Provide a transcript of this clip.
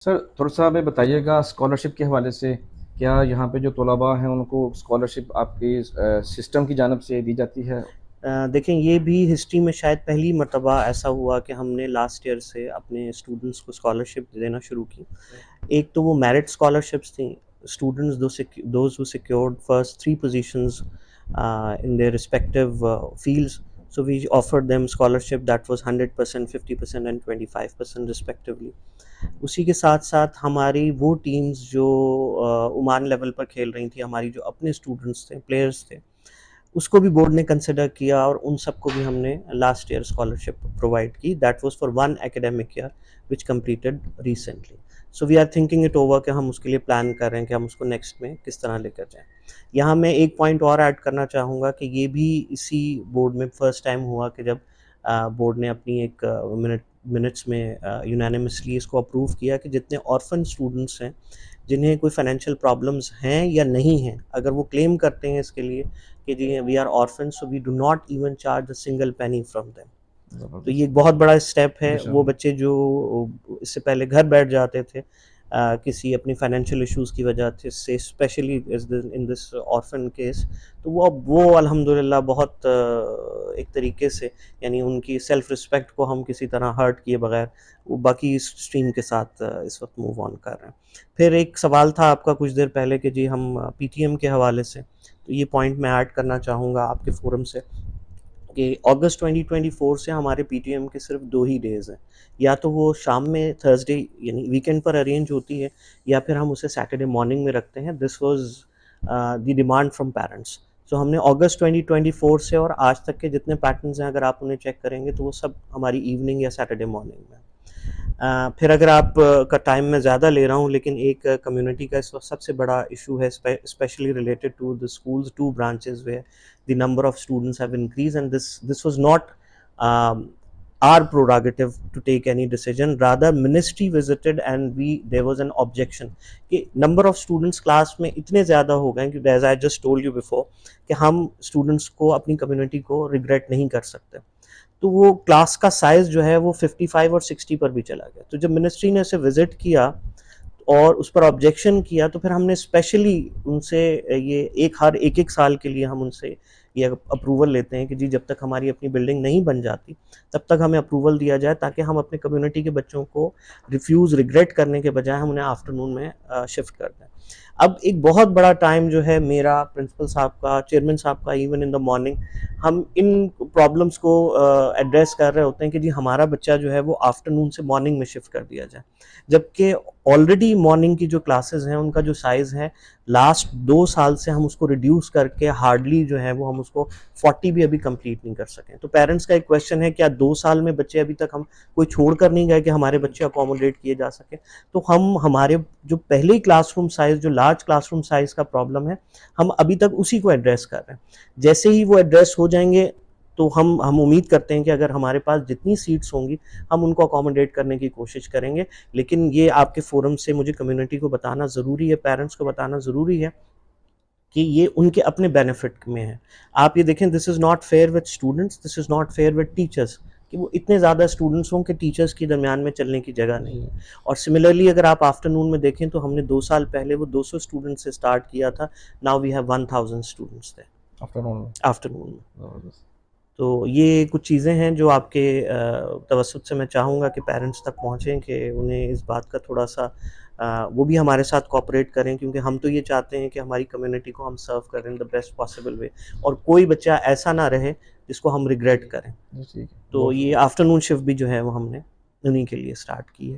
Sir, थोड़ा-सा हमें बताइएगा स्कॉलरशिप के हवाले से, क्या यहाँ पे जो तलबा हैं उनको स्कॉलरशिप आपकी सिस्टम की जानिब से दी जाती है? देखें, ये भी हिस्ट्री में शायद पहली मर्तबा ऐसा हुआ कि हमने लास्ट ईयर से अपने स्टूडेंट्स को स्कॉलरशिप देना शुरू की। एक तो वो मेरिट स्कॉलरशिप्स थी। Students those who secured first 3 positions in their respective fields, so we offered them scholarship that was 100%, 50% and 25% respectively. उसी के साथ-साथ हमारी वो टीम्स जो ओमान लेवल पर खेल रही थी, हमारी जो अपने स्टूडेंट्स थे, प्लेयर्स थे, उसको भी बोर्ड ने कंसिडर किया और उन सबको भी हमने लास्ट ईयर स्कॉलरशिप प्रोवाइड की। That was for one academic year which completed recently. So we are thinking it over कि हम उसके लिए प्लान कर रहे हैं कि हम उसको नेक्स्ट में किस तरह लेकर जाएं। यहाँ मैं एक पॉइंट और ऐड करना चाहूँगा कि ये भी इसी बोर्ड में फर्स्ट टाइम हुआ कि जब बोर्ड ने अपनी एक मिनट्स में यूनानिमसली इसको अप्रूव किया कि जितने ऑर्फन स्टूडेंट्स हैं, जिन्हें कोई फाइनेंशियल प्रॉब्लम्स हैं या नहीं हैं, अगर वो क्लेम करते हैं इसके लिए कि जी we are orphan, so we do not even charge a single penny from them. तो ये ज़बरदस्त। एक बहुत बड़ा स्टेप है। वो माशाअल्लाह। बच्चे जो इससे पहले घर बैठ जाते थे किसी अपनी फाइनेंशियल इश्यूज़ की वजह से, specially in this orphan case, तो वो अल्हम्दुलिल्लाह बहुत एक तरीके से, यानी उनकी सेल्फ रिस्पेक्ट को हम किसी तरह हर्ट किए बगैर वो बाकी स्ट्रीम के साथ इस वक्त मूव ऑन कर रहे हैं। फिर एक सवाल था आपका कुछ देर पहले कि जी हम पीटीएम के हवाले से, तो ये पॉइंट मैं ऐड करना चाहूँगा आपके फोरम से कि अगस्त 2024 से हमारे पीटीएम के सिर्फ 2 ही डेज़ हैं। या तो वो शाम में थर्सडे यानी वीकेंड पर अरेंज होती है, या फिर हम उसे सैटरडे मॉर्निंग में रखते हैं। This was the demand from parents. So हमने अगस्त 2024 से और आज तक के जितने पैटर्न्स हैं, अगर आप उन्हें चेक करेंगे तो वो सब हमारी इवनिंग या सैटरडे मॉर्निंग में। फिर अगर आप का टाइम मैं ज़्यादा ले रहा हूँ, लेकिन एक कम्युनिटी का इस वक्त सबसे बड़ा इशू है, specially related to the schools, 2 branches where the number of students have increase, and this was not our prerogative to take any decision. Rather, ministry visited and there was an objection कि number of students class में इतने ज़्यादा हो गए कि as I just told you before कि हम students को, अपनी community को regret नहीं कर सकते। तो वो क्लास का साइज जो है वो 55 और 60 पर भी चला गया। तो जब मिनिस्ट्री ने उसे विजिट किया और उस पर ऑब्जेक्शन किया, तो फिर हमने स्पेशली उनसे ये एक एक साल के लिए हम उनसे ये अप्रूवल लेते हैं कि जी जब तक हमारी अपनी बिल्डिंग नहीं बन जाती तब तक हमें अप्रूवल दिया जाए, ताकि हम अपने कम्युनिटी के बच्चों को रिग्रेट करने के बजाय हम उन्हें आफ्टरनून में शिफ्ट कर दें। अब एक बहुत बड़ा टाइम जो है मेरा, प्रिंसिपल साहब का, चेयरमैन साहब का, इवन इन द मॉर्निंग हम इन प्रॉब्लम्स को एड्रेस कर रहे होते हैं कि जी हमारा बच्चा जो है वो आफ्टरनून से मॉर्निंग में शिफ्ट कर दिया जाए, जबकि ऑलरेडी मॉर्निंग की जो क्लासेस हैं उनका जो साइज़ है, लास्ट 2 साल से हम उसको रिड्यूस करके हार्डली जो है वो हम उसको 40 भी अभी कंप्लीट नहीं कर सकें। तो पेरेंट्स का एक क्वेश्चन है, क्या 2 साल में बच्चे अभी तक हम कोई छोड़ कर नहीं गए कि हमारे बच्चे अकोमोडेट किए जा सके? तो हम हमारे जो पहले ही क्लासरूम साइज़, जो लार्ज क्लासरूम साइज़ का प्रॉब्लम है, हम अभी तक उसी को एड्रेस कर रहे हैं। जैसे ही वो एड्रेस हो जाएंगे, तो हम उम्मीद करते हैं कि अगर हमारे पास जितनी सीट्स होंगी हम उनको अकोमोडेट करने की कोशिश करेंगे। लेकिन ये आपके फोरम से मुझे कम्युनिटी को बताना ज़रूरी है, पेरेंट्स को बताना ज़रूरी है कि ये उनके अपने बेनिफिट में है। आप ये देखें, this is not fair with students, this is not fair with teachers कि वो इतने ज़्यादा स्टूडेंट्स हों कि टीचर्स के दरमियान में चलने की जगह नहीं है। और सिमिलरली अगर आप आफ्टरनून में देखें तो हमने 2 साल पहले वो 200 स्टूडेंट्स से स्टार्ट किया था, now we have 1000 students there afternoon में। आफ्टरनून में। ज़बरदस्त। तो ये कुछ चीज़ें हैं जो आपके तवज्जुह से मैं चाहूँगा कि पेरेंट्स तक पहुँचें, कि उन्हें इस बात का थोड़ा-सा वो भी हमारे साथ कोऑपरेट करें, क्योंकि हम तो ये चाहते हैं कि हमारी कम्युनिटी को हम सर्व करें in the best possible way, और कोई बच्चा ऐसा ना रहे जिसको हम रिग्रेट करें। जी, ठीक है। तो बहुत ये शुक्रिया। आफ्टरनून शिफ्ट भी जो है वो हमने उन्हीं के लिए स्टार्ट की है।